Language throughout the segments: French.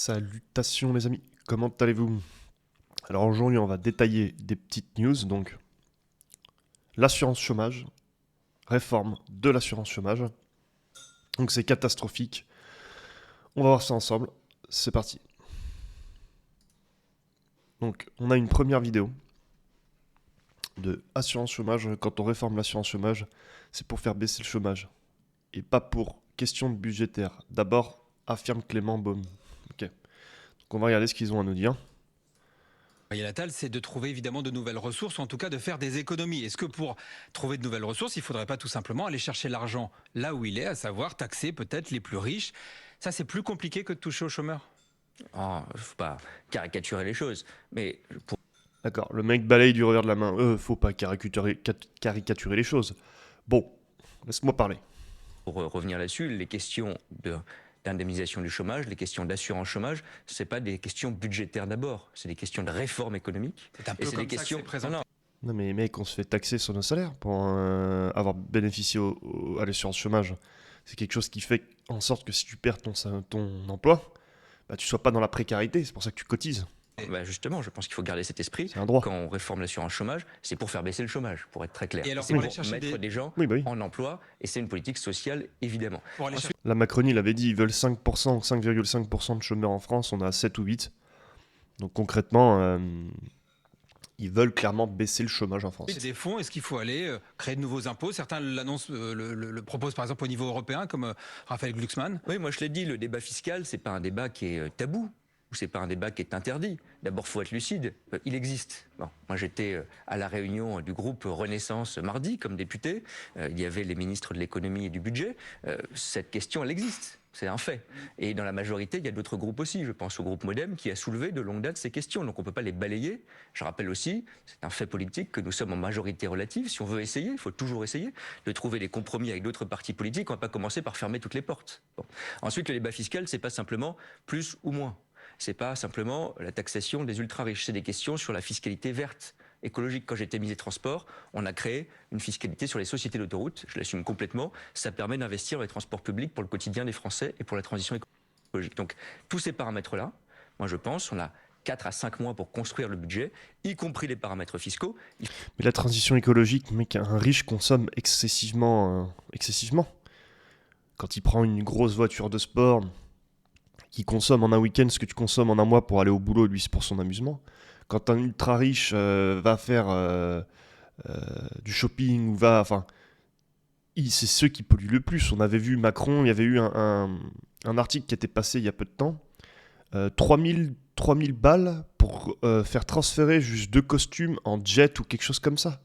Salutations les amis, comment allez-vous? Alors aujourd'hui on va détailler des petites news, donc l'assurance chômage, réforme de l'assurance chômage, donc c'est catastrophique, on va voir ça ensemble, c'est parti. Donc on a une première vidéo de assurance chômage, quand on réforme l'assurance chômage, c'est pour faire baisser le chômage, et pas pour question de budgétaire. D'abord, affirme Clément Beaune. Ok, donc on va regarder ce qu'ils ont à nous dire. Gabriel Attal, c'est de trouver évidemment de nouvelles ressources, ou en tout cas de faire des économies. Est-ce que pour trouver de nouvelles ressources, il ne faudrait pas tout simplement aller chercher l'argent là où il est, à savoir taxer peut-être les plus riches? Ça, c'est plus compliqué que de toucher aux chômeurs. Oh, faut pas caricaturer les choses, mais D'accord, le mec balaye du revers de la main. Faut pas caricaturer les choses. Bon, laisse-moi parler. pour revenir là-dessus, les questions d'indemnisation du chômage, les questions d'assurance chômage, c'est pas des questions budgétaires d'abord, c'est des questions de réforme économique. C'est un peu Et c'est comme des ça que questions. c'est présenté. Non mais mec, on se fait taxer sur nos salaires pour avoir bénéficié à l'assurance chômage. C'est quelque chose qui fait en sorte que si tu perds ton emploi, bah, tu sois pas dans la précarité, c'est pour ça que tu cotises. Bah justement, je pense qu'il faut garder cet esprit. C'est un droit. Quand on réforme l'assurance chômage, c'est pour faire baisser le chômage, pour être très clair. Et alors, c'est pour pour aller chercher mettre des gens Oui, bah oui. en emploi, et c'est une politique sociale, évidemment. Pour aller chercher... La Macronie l'avait dit, ils veulent 5%, 5,5% de chômeurs en France, on est à 7 ou 8. Donc concrètement, ils veulent clairement baisser le chômage en France. des fonds, est-ce qu'il faut aller créer de nouveaux impôts? Certains l'annoncent, le proposent par exemple au niveau européen, comme Raphaël Glucksmann. Oui, moi je l'ai dit, le débat fiscal, c'est pas un débat qui est tabou, ou c'est pas un débat qui est interdit. D'abord, faut être lucide. Il existe. Bon, moi, j'étais à la réunion du groupe Renaissance mardi comme député. Il y avait les ministres de l'économie et du budget. Cette question, elle existe. C'est un fait. Et dans la majorité, il y a d'autres groupes aussi. Je pense au groupe Modem qui a soulevé de longue date ces questions. Donc on ne peut pas les balayer. Je rappelle aussi, c'est un fait politique que nous sommes en majorité relative. Si on veut essayer, il faut toujours essayer de trouver des compromis avec d'autres partis politiques. On ne va pas commencer par fermer toutes les portes. Bon. Ensuite, le débat fiscal, c'est pas simplement plus ou moins. C'est pas simplement la taxation des ultra-riches. C'est des questions sur la fiscalité verte, écologique. Quand j'étais ministre des Transports, on a créé une fiscalité sur les sociétés d'autoroutes. Je l'assume complètement. Ça permet d'investir dans les transports publics pour le quotidien des Français et pour la transition écologique. Donc, tous ces paramètres-là, moi je pense, on a 4 à 5 mois pour construire le budget, y compris les paramètres fiscaux. Mais la transition écologique, mec, un riche consomme excessivement. Quand il prend une grosse voiture de sport, qui consomme en un week-end ce que tu consommes en un mois pour aller au boulot, lui c'est pour son amusement. Quand un ultra riche va faire du shopping ou va... Enfin, c'est ceux qui polluent le plus. On avait vu Macron, il y avait eu un article qui était passé il y a peu de temps. 3000 balles pour faire transférer juste 2 costumes en jet ou quelque chose comme ça.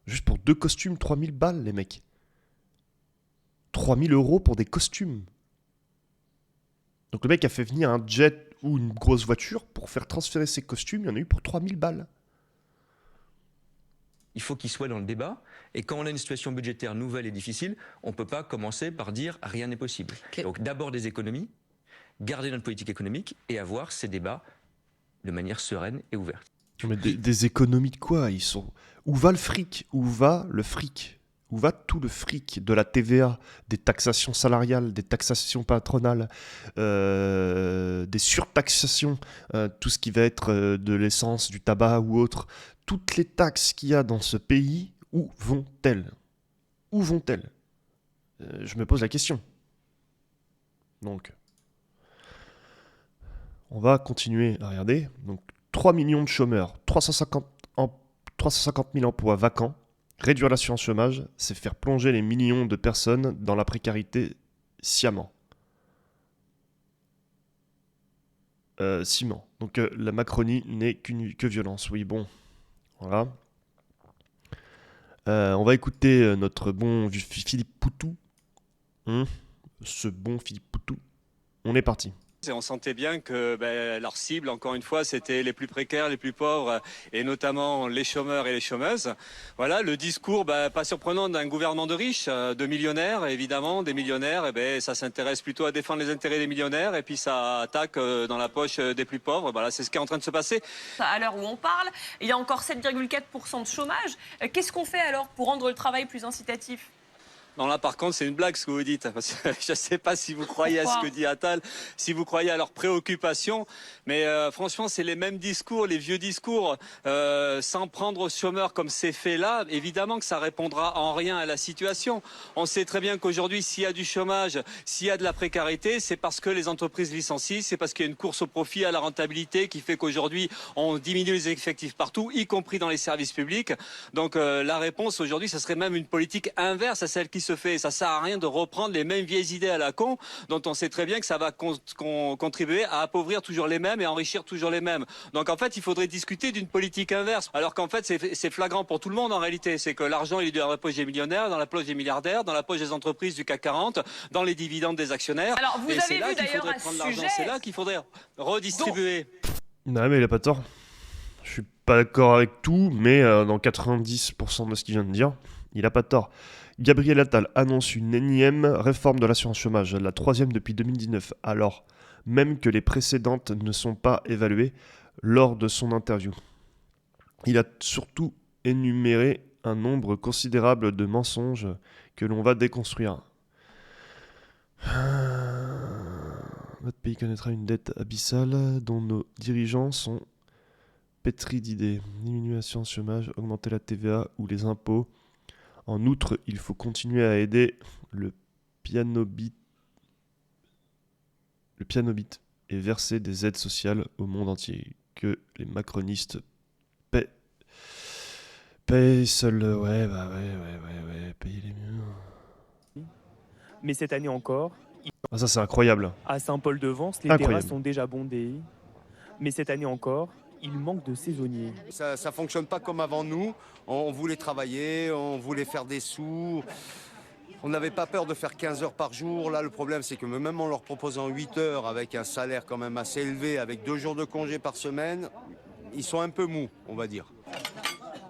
Juste pour 2 costumes, 3000 balles les mecs. 3000 € pour des costumes. Donc le mec a fait venir un jet ou une grosse voiture pour faire transférer ses costumes, il y en a eu pour 3000 balles. Il faut qu'il soit dans le débat. Et quand on a une situation budgétaire nouvelle et difficile, on ne peut pas commencer par dire rien n'est possible. Donc d'abord des économies, garder notre politique économique et avoir ces débats de manière sereine et ouverte. Mais des économies de quoi? Où va le fric? Où va le fric? Où va tout le fric de la TVA, des taxations salariales, des taxations patronales, des surtaxations, tout ce qui va être de l'essence, du tabac ou autre? Toutes les taxes qu'il y a dans ce pays, où vont-elles? Où vont-elles? Je me pose la question. Donc, on va continuer à regarder. Donc, 3 millions de chômeurs, 350 000 emplois vacants. Réduire l'assurance chômage, c'est faire plonger les millions de personnes dans la précarité sciemment. Ciment. Donc la Macronie n'est que violence. Oui, bon. Voilà. On va écouter notre bon Philippe Poutou. Ce bon Philippe Poutou. On est parti. Et on sentait bien que leur cible, encore une fois, c'était les plus précaires, les plus pauvres, et notamment les chômeurs et les chômeuses. Voilà, le discours, pas surprenant d'un gouvernement de riches, de millionnaires, évidemment, des millionnaires, ça s'intéresse plutôt à défendre les intérêts des millionnaires, et puis ça attaque dans la poche des plus pauvres. Voilà, c'est ce qui est en train de se passer. À l'heure où on parle, il y a encore 7,4% de chômage. Qu'est-ce qu'on fait alors pour rendre le travail plus incitatif ? Non, là, par contre, c'est une blague ce que vous dites. Parce que je ne sais pas si vous croyez à ce que dit Attal, si vous croyez à leurs préoccupations. Mais franchement, c'est les mêmes discours, les vieux discours. Sans prendre aux chômeurs comme c'est fait là, évidemment que ça répondra en rien à la situation. On sait très bien qu'aujourd'hui, s'il y a du chômage, s'il y a de la précarité, c'est parce que les entreprises licencient, c'est parce qu'il y a une course au profit, à la rentabilité qui fait qu'aujourd'hui, on diminue les effectifs partout, y compris dans les services publics. Donc la réponse aujourd'hui, ça serait même une politique inverse à celle qui se fait. Ça sert à rien de reprendre les mêmes vieilles idées à la con, dont on sait très bien que ça va contribuer à appauvrir toujours les mêmes et enrichir toujours les mêmes. Donc en fait, il faudrait discuter d'une politique inverse. Alors qu'en fait, c'est flagrant pour tout le monde en réalité. C'est que l'argent, il est dans la poche des millionnaires, dans la poche des milliardaires, dans la poche des entreprises du CAC 40, dans les dividendes des actionnaires. Alors, vous et c'est avez là vu qu'il d'ailleurs faudrait un prendre l'argent. sujet. C'est là qu'il faudrait redistribuer. Non, mais il a pas tort. Je suis pas d'accord avec tout, mais dans 90% de ce qu'il vient de dire, il a pas tort. Gabriel Attal annonce une énième réforme de l'assurance chômage, la troisième depuis 2019, alors même que les précédentes ne sont pas évaluées lors de son interview. Il a surtout énuméré un nombre considérable de mensonges que l'on va déconstruire. Notre pays connaîtra une dette abyssale dont nos dirigeants sont pétris d'idées. Diminuer l'assurance chômage, augmenter la TVA ou les impôts. En outre, il faut continuer à aider le pianobit et verser des aides sociales au monde entier. Que les macronistes payent seuls. Ouais, payez les mieux. Mais cette année encore, Ah, ça c'est incroyable. à Saint-Paul-de-Vence, les Incroyable. terrasses sont déjà bondées. Mais cette année encore, il manque de saisonniers. Ça ne fonctionne pas comme avant nous. On voulait travailler, on voulait faire des sous. On n'avait pas peur de faire 15 heures par jour. Là, le problème, c'est que même en leur proposant 8 heures avec un salaire quand même assez élevé, avec 2 jours de congé par semaine, ils sont un peu mous, on va dire.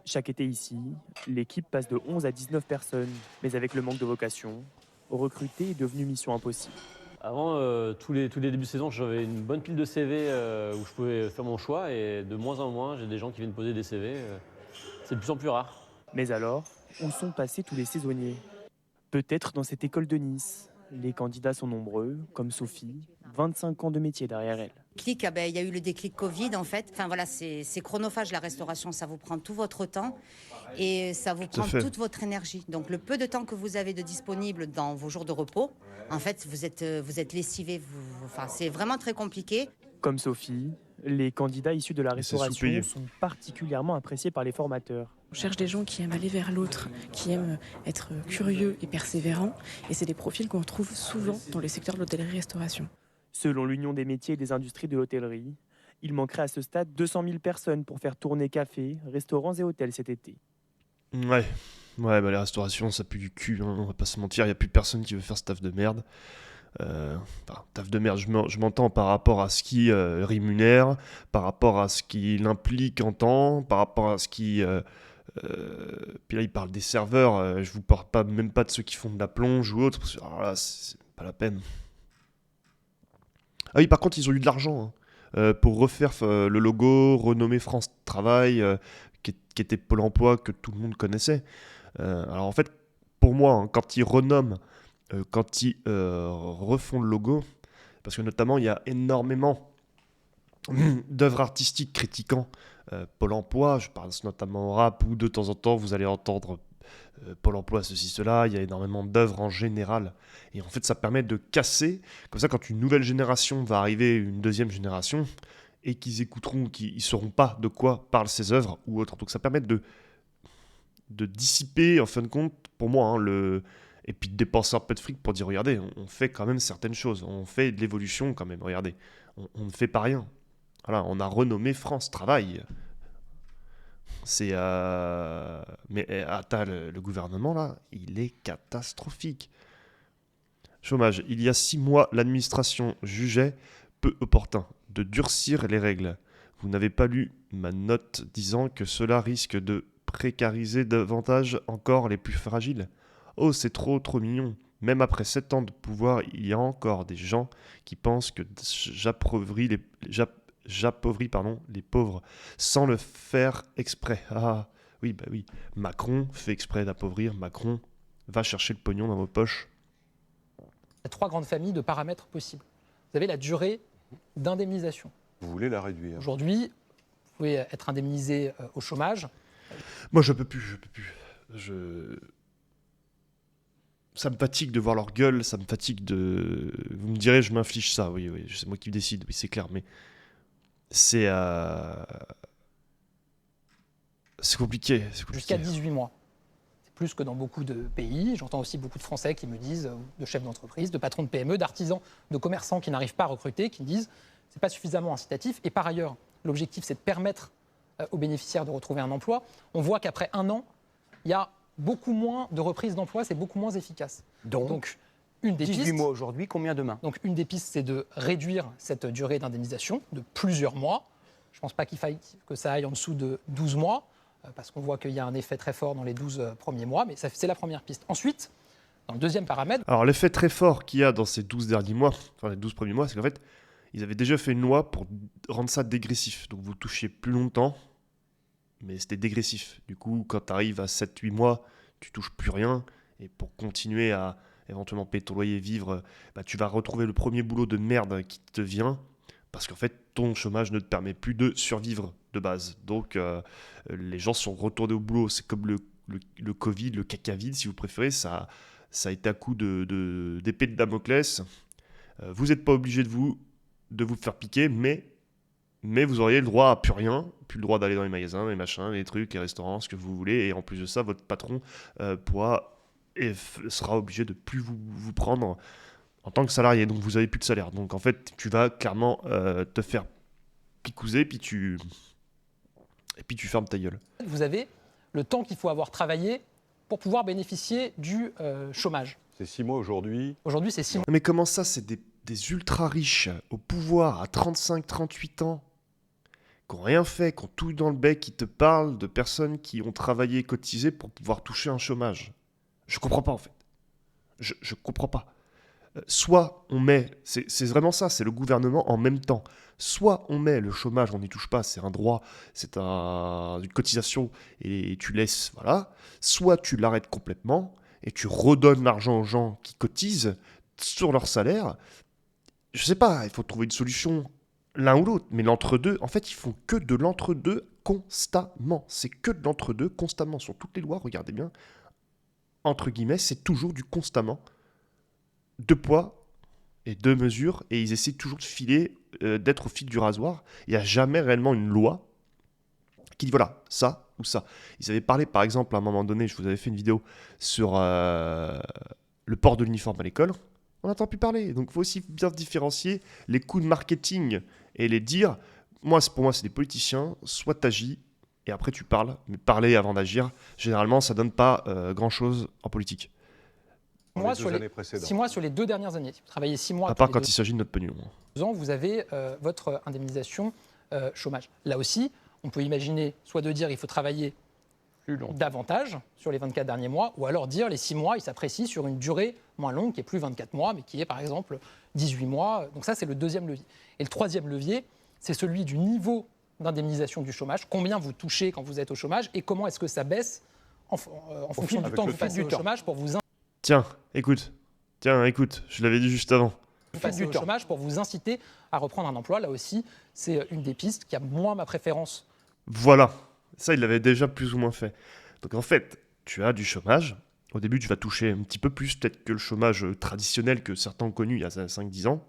Chaque été ici, l'équipe passe de 11 à 19 personnes. Mais avec le manque de vocation, recruter est devenu mission impossible. Avant, tous les débuts de saison, j'avais une bonne pile de CV où je pouvais faire mon choix. Et de moins en moins, j'ai des gens qui viennent poser des CV. C'est de plus en plus rare. Mais alors, où sont passés tous les saisonniers? Peut-être dans cette école de Nice. Les candidats sont nombreux, comme Sophie, 25 ans de métier derrière elle. Il y a eu le déclic Covid en fait. Enfin voilà, c'est chronophage la restauration, ça vous prend tout votre temps et ça vous prend toute votre énergie. Donc le peu de temps que vous avez de disponible dans vos jours de repos, en fait vous êtes lessivé. Enfin c'est vraiment très compliqué. Comme Sophie, les candidats issus de la restauration sous-payé. sont particulièrement appréciés par les formateurs. On cherche des gens qui aiment aller vers l'autre, qui aiment être curieux et persévérants. Et c'est des profils qu'on retrouve souvent dans les secteurs de l'hôtellerie-restauration. Selon l'Union des métiers et des industries de l'hôtellerie, il manquerait à ce stade 200 000 personnes pour faire tourner cafés, restaurants et hôtels cet été. Ouais, bah les restaurations, ça pue du cul, hein, on va pas se mentir, il n'y a plus personne qui veut faire ce taf de merde. Taf de merde, je m'entends par rapport à ce qui rémunère, par rapport à ce qu'il implique en temps, par rapport à ce qui... puis là, il parle des serveurs, je vous parle même pas de ceux qui font de la plonge ou autre, parce que alors là, c'est pas la peine. Ah oui, par contre, ils ont eu de l'argent pour refaire le logo, renommer France Travail, qui était Pôle emploi, que tout le monde connaissait. Alors en fait, pour moi, hein, quand ils renomment, quand ils refont le logo, parce que notamment, il y a énormément d'œuvres artistiques critiquant Pôle emploi, je pense notamment au rap, où de temps en temps, vous allez entendre Pôle emploi, ceci, cela, il y a énormément d'œuvres en général. Et en fait, ça permet de casser, comme ça, quand une nouvelle génération va arriver, une deuxième génération, et qu'ils écouteront, qu'ils ne sauront pas de quoi parlent ces œuvres ou autres. Donc ça permet de dissiper, en fin de compte, pour moi, hein, et puis de dépenser un peu de fric pour dire, regardez, on fait quand même certaines choses, on fait de l'évolution quand même, regardez, on ne fait pas rien. Voilà, on a renommé France Travail. C'est mais Attal, le gouvernement là, il est catastrophique. Chômage. Il y a 6 mois, l'administration jugeait peu opportun de durcir les règles. Vous n'avez pas lu ma note disant que cela risque de précariser davantage encore les plus fragiles. Oh, c'est trop mignon. Même après 7 ans de pouvoir, il y a encore des gens qui pensent que j'appauvris les pauvres sans le faire exprès. Ah, oui, bah oui. Macron fait exprès d'appauvrir. Macron va chercher le pognon dans vos poches. Il y a 3 grandes familles de paramètres possibles. Vous avez la durée d'indemnisation. Vous voulez la réduire? Aujourd'hui, vous pouvez être indemnisé au chômage. Moi, je peux plus. Ça me fatigue de voir leur gueule, ça me fatigue de... Vous me direz, je m'inflige ça, oui, c'est moi qui décide, oui, c'est clair, mais c'est compliqué. Jusqu'à 18 mois. C'est plus que dans beaucoup de pays. J'entends aussi beaucoup de Français qui me disent, de chefs d'entreprise, de patrons de PME, d'artisans, de commerçants qui n'arrivent pas à recruter, qui me disent c'est pas suffisamment incitatif. Et par ailleurs, l'objectif, c'est de permettre aux bénéficiaires de retrouver un emploi. On voit qu'après 1 an, il y a beaucoup moins de reprises d'emploi, c'est beaucoup moins efficace. Donc une des 18 pistes, mois aujourd'hui, combien demain? Donc une des pistes, c'est de réduire cette durée d'indemnisation de plusieurs mois. Je ne pense pas qu'il faille que ça aille en dessous de 12 mois, parce qu'on voit qu'il y a un effet très fort dans les 12 premiers mois, mais c'est la première piste. Ensuite, dans le deuxième paramètre... Alors l'effet très fort qu'il y a dans ces 12 derniers mois, enfin les 12 premiers mois, c'est qu'en fait, ils avaient déjà fait une loi pour rendre ça dégressif. Donc vous touchiez plus longtemps, mais c'était dégressif. Du coup, quand tu arrives à 7-8 mois, tu touches plus rien. Et pour continuer à éventuellement payer ton loyer, vivre, tu vas retrouver le premier boulot de merde qui te vient. Parce qu'en fait, ton chômage ne te permet plus de survivre de base. Donc, les gens sont retournés au boulot. C'est comme le Covid, le caca vide, si vous préférez. Ça a été à coup d'épée de Damoclès. Vous n'êtes pas obligé de vous faire piquer, mais vous auriez le droit à plus rien, plus le droit d'aller dans les magasins, les machins, les trucs, les restaurants, ce que vous voulez. Et en plus de ça, votre patron sera obligé de plus vous prendre en tant que salarié. Donc vous n'avez plus de salaire. Donc en fait, tu vas clairement te faire picouser, puis tu fermes ta gueule. Vous avez le temps qu'il faut avoir travaillé pour pouvoir bénéficier du chômage. C'est 6 mois aujourd'hui. Aujourd'hui, c'est 6 mois. Mais comment ça, c'est des ultra riches au pouvoir à 35-38 ans qui n'ont rien fait, qui ont tout dans le bec, qui te parlent de personnes qui ont travaillé et cotisé pour pouvoir toucher un chômage. Je comprends pas en fait. Je comprends pas. Soit on met, c'est vraiment ça, c'est le gouvernement en même temps. Soit on met le chômage, on n'y touche pas, c'est un droit, c'est une cotisation et tu laisses, voilà. Soit tu l'arrêtes complètement et tu redonnes l'argent aux gens qui cotisent sur leur salaire. Je sais pas, il faut trouver une solution l'un ou l'autre. Mais l'entre-deux, en fait, ils font que de l'entre-deux constamment. C'est que de l'entre-deux constamment. Sur toutes les lois, regardez bien, entre guillemets, c'est toujours du constamment. 2 poids et 2 mesures. Et ils essaient toujours de filer, d'être au fil du rasoir. Il n'y a jamais réellement une loi qui dit voilà, ça ou ça. Ils avaient parlé, par exemple, à un moment donné, je vous avais fait une vidéo sur le port de l'uniforme à l'école. On n'entend plus parler. Donc, il faut aussi bien différencier les coups de marketing et les dire. Pour moi, c'est des politiciens. Soit tu agis et après tu parles. Mais parler avant d'agir, généralement, ça ne donne pas grand-chose en politique. 6 mois sur les 2 dernières années. Si vous travaillez 6 mois. À part quand il s'agit de notre pognon. 2 ans, vous avez votre indemnisation chômage. Là aussi, on peut imaginer soit de dire il faut travailler davantage sur les 24 derniers mois, ou alors dire les 6 mois, ils s'apprécient sur une durée moins longue, qui est plus 24 mois, mais qui est par exemple 18 mois. Donc ça, c'est le deuxième levier. Et le troisième levier, c'est celui du niveau d'indemnisation du chômage. Combien vous touchez quand vous êtes au chômage et comment est-ce que ça baisse en fonction du temps que vous passez au chômage pour vous Tiens, écoute, je l'avais dit juste avant. Passer au chômage pour vous inciter à reprendre un emploi. Là aussi, c'est une des pistes qui a moins ma préférence. Voilà. Ça, il l'avait déjà plus ou moins fait. Donc en fait, tu as du chômage. Au début, tu vas toucher un petit peu plus peut-être que le chômage traditionnel que certains ont connu il y a 5-10 ans.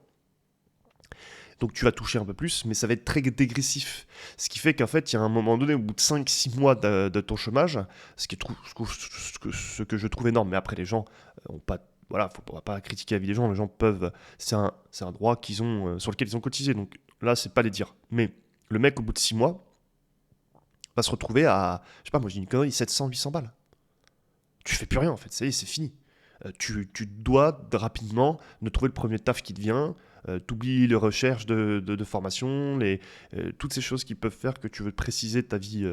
Donc tu vas toucher un peu plus, mais ça va être très dégressif. Ce qui fait qu'en fait, il y a un moment donné, au bout de 5-6 mois de ton chômage, ce que je trouve énorme, mais après les gens n'ont pas... Voilà, on ne va pas critiquer la vie des gens, les gens peuvent... C'est un droit qu'ils ont, sur lequel ils ont cotisé, donc là, c'est pas les dire. Mais le mec, au bout de 6 mois, va se retrouver à, je sais pas, moi j'ai une connerie, 700-800 balles. Tu fais plus rien en fait, ça y est, c'est fini. Tu dois rapidement de trouver le premier taf qui te vient, t'oublies les recherches de formation, toutes ces choses qui peuvent faire que tu veux préciser ta vie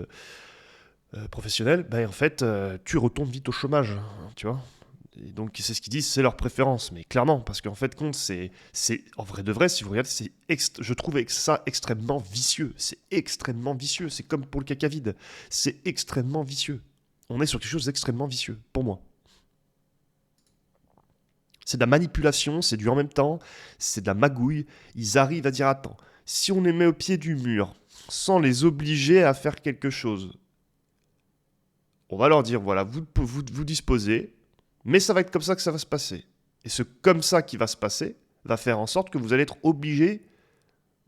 professionnelle, en fait, tu retournes vite au chômage, tu vois. Et donc c'est ce qu'ils disent, c'est leur préférence, mais clairement, parce qu'en fait, compte, c'est en vrai de vrai, si vous regardez, je trouve ça extrêmement vicieux. C'est extrêmement vicieux. C'est comme pour le caca vide. C'est extrêmement vicieux. On est sur quelque chose d'extrêmement vicieux, pour moi. C'est de la manipulation, c'est du en même temps, c'est de la magouille. Ils arrivent à dire, attends, si on les met au pied du mur, sans les obliger à faire quelque chose, on va leur dire, voilà, vous disposez, mais ça va être comme ça que ça va se passer. Et ce comme ça qui va se passer va faire en sorte que vous allez être obligés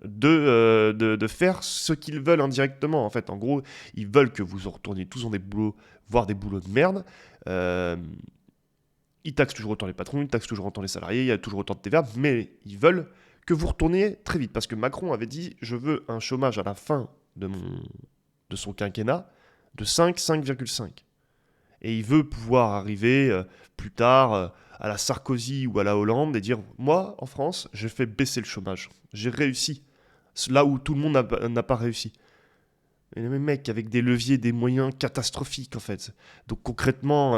de faire ce qu'ils veulent indirectement. En fait, en gros, ils veulent que vous retourniez tous dans des boulots, voire des boulots de merde. Ils taxent toujours autant les patrons, ils taxent toujours autant les salariés, il y a toujours autant de TVA, mais ils veulent que vous retourniez très vite. Parce que Macron avait dit, je veux un chômage à la fin de son quinquennat de 5,5. Et il veut pouvoir arriver plus tard à la Sarkozy ou à la Hollande et dire, moi, en France, j'ai fait baisser le chômage. J'ai réussi. Là où tout le monde n'a pas réussi. Et les mecs avec des leviers, des moyens catastrophiques, en fait. Donc concrètement...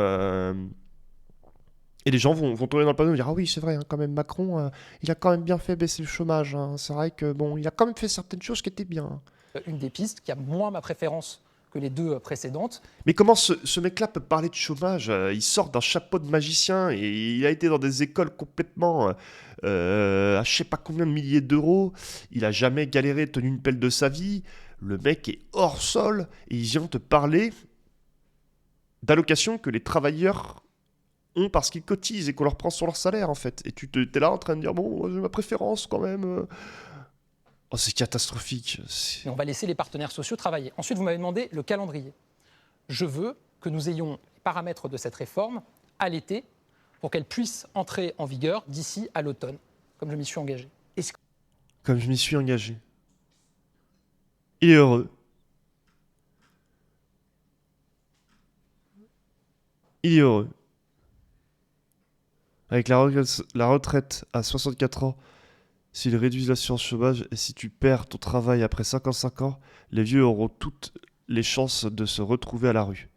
Et les gens vont tourner dans le panneau et dire, ah oui, c'est vrai, hein, quand même, Macron, il a quand même bien fait baisser le chômage. Hein. C'est vrai que, bon, il a quand même fait certaines choses qui étaient bien. Une des pistes qui a moins ma préférence que les deux précédentes. Mais comment ce mec-là peut parler de chômage? Il sort d'un chapeau de magicien et il a été dans des écoles complètement à je sais pas combien de milliers d'euros. Il a jamais galéré, tenu une pelle de sa vie. Le mec est hors sol et il vient te parler d'allocations que les travailleurs ont parce qu'ils cotisent et qu'on leur prend sur leur salaire, en fait. Et tu t'es là en train de dire, bon, j'ai ma préférence quand même. Oh, c'est catastrophique. Et on va laisser les partenaires sociaux travailler. Ensuite, vous m'avez demandé le calendrier. Je veux que nous ayons les paramètres de cette réforme à l'été pour qu'elle puisse entrer en vigueur d'ici à l'automne, comme je m'y suis engagé. Comme je m'y suis engagé. Il est heureux. Il est heureux. Avec la retraite à 64 ans, s'ils réduisent l'assurance chômage et si tu perds ton travail après 55 ans, les vieux auront toutes les chances de se retrouver à la rue.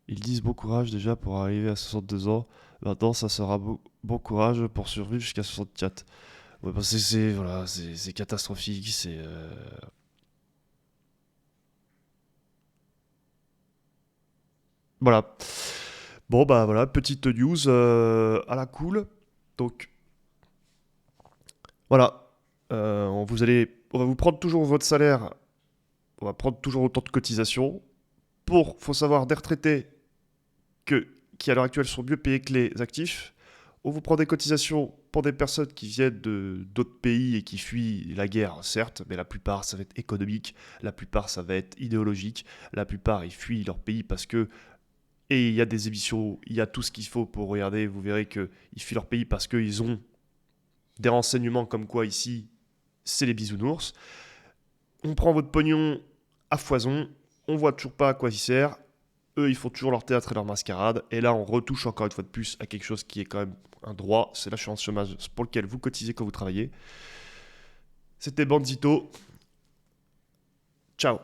Ils disent bon courage déjà pour arriver à 62 ans. Maintenant, ça sera bon courage pour survivre jusqu'à 64. Ouais, bah c'est catastrophique. C'est... Voilà. Bon, bah voilà, petite news à la cool. Donc, voilà. On va vous prendre toujours votre salaire. On va prendre toujours autant de cotisations. Faut savoir, des retraités qui à l'heure actuelle sont mieux payés que les actifs. On vous prend des cotisations pour des personnes qui viennent d'autres pays et qui fuient la guerre, certes, mais la plupart, ça va être économique. La plupart, ça va être idéologique. La plupart, ils fuient leur pays parce que... Et il y a des émissions, il y a tout ce qu'il faut pour regarder. Vous verrez qu'ils fuient leur pays parce qu'ils ont des renseignements comme quoi ici, c'est les bisounours. On prend votre pognon à foison. On voit toujours pas à quoi il sert. Eux, ils font toujours leur théâtre et leur mascarade. Et là, on retouche encore une fois de plus à quelque chose qui est quand même un droit. C'est l'assurance chômage pour lequel vous cotisez quand vous travaillez. C'était Bandzito. Ciao.